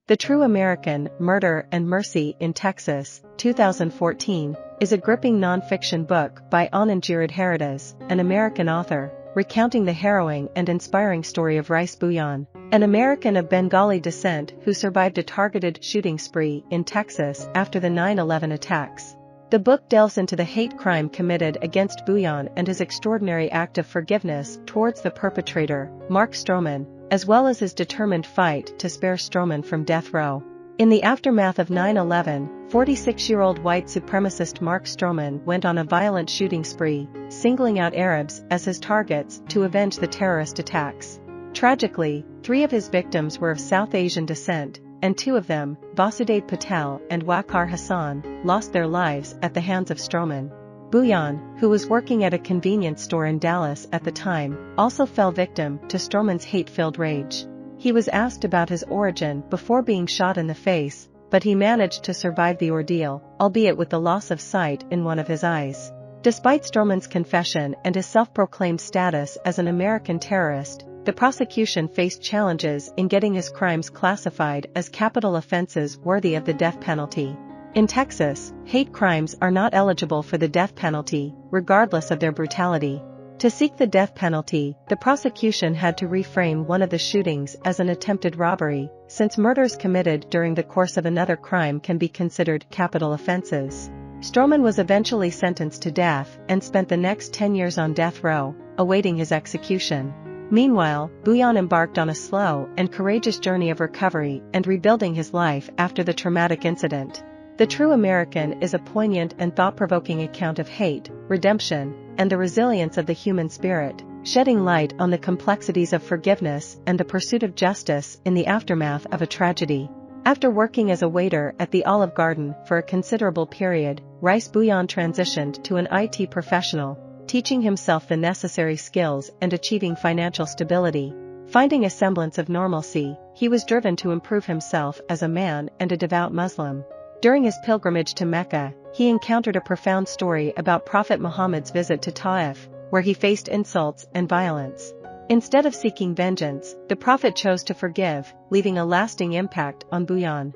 The True American, Murder and Mercy in Texas, 2014, is a gripping non-fiction book by Anand Giridharadas, an American author, recounting the harrowing and inspiring story of Rais Bhuiyan, an American of Bengali descent who survived a targeted shooting spree in Texas after the 9/11 attacks. The book delves into the hate crime committed against Bhuiyan and his extraordinary act of forgiveness towards the perpetrator, Mark Stroman, as well as his determined fight to spare Stroman from death row. In the aftermath of 9/11, 46-year-old white supremacist Mark Stroman went on a violent shooting spree, singling out Arabs as his targets to avenge the terrorist attacks. Tragically, 3 of his victims were of South Asian descent, and 2 of them, Vasudev Patel and Waqar Hassan, lost their lives at the hands of Stroman. Bhuiyan, who was working at a convenience store in Dallas at the time, also fell victim to Stroman's hate-filled rage. He was asked about his origin before being shot in the face, but he managed to survive the ordeal, albeit with the loss of sight in one of his eyes. Despite Stroman's confession and his self-proclaimed status as an American terrorist, the prosecution faced challenges in getting his crimes classified as capital offenses worthy of the death penalty. In Texas, hate crimes are not eligible for the death penalty, regardless of their brutality. To seek the death penalty, the prosecution had to reframe one of the shootings as an attempted robbery, since murders committed during the course of another crime can be considered capital offenses. Stroman was eventually sentenced to death and spent the next 10 years on death row, awaiting his execution. Meanwhile, Bhuiyan embarked on a slow and courageous journey of recovery and rebuilding his life after the traumatic incident. The True American is a poignant and thought-provoking account of hate, redemption, and the resilience of the human spirit, shedding light on the complexities of forgiveness and the pursuit of justice in the aftermath of a tragedy. After working as a waiter at the Olive Garden for a considerable period, Rais Bhuiyan transitioned to an IT professional, teaching himself the necessary skills and achieving financial stability. Finding a semblance of normalcy, he was driven to improve himself as a man and a devout Muslim. During his pilgrimage to Mecca, he encountered a profound story about Prophet Muhammad's visit to Ta'if, where he faced insults and violence. Instead of seeking vengeance, the Prophet chose to forgive, leaving a lasting impact on Bhuiyan.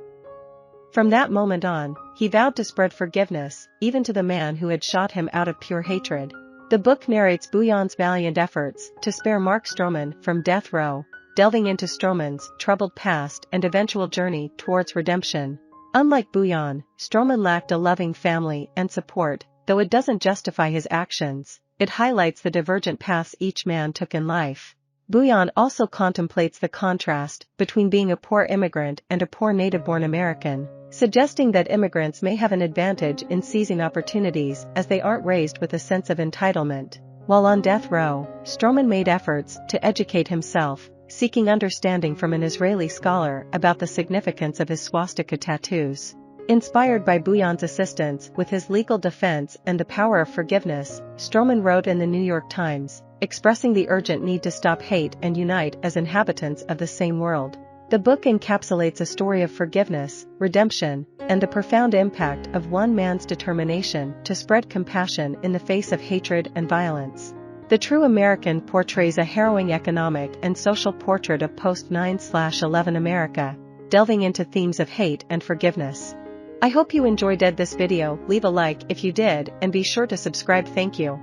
From that moment on, he vowed to spread forgiveness, even to the man who had shot him out of pure hatred. The book narrates Bhuiyan's valiant efforts to spare Mark Stroman from death row, delving into Stroman's troubled past and eventual journey towards redemption. Unlike Bhuiyan, Stroman lacked a loving family and support, though it doesn't justify his actions, it highlights the divergent paths each man took in life. Bhuiyan also contemplates the contrast between being a poor immigrant and a poor native-born American, suggesting that immigrants may have an advantage in seizing opportunities as they aren't raised with a sense of entitlement. While on death row, Stroman made efforts to educate himself, seeking understanding from an Israeli scholar about the significance of his swastika tattoos. Inspired by Bhuiyan's assistance with his legal defense and the power of forgiveness, Stroman wrote in the New York Times, expressing the urgent need to stop hate and unite as inhabitants of the same world. The book encapsulates a story of forgiveness, redemption, and the profound impact of one man's determination to spread compassion in the face of hatred and violence. The True American portrays a harrowing economic and social portrait of post-9/11 America, delving into themes of hate and forgiveness. I hope you enjoyed this video. Leave a like if you did and be sure to subscribe. Thank you.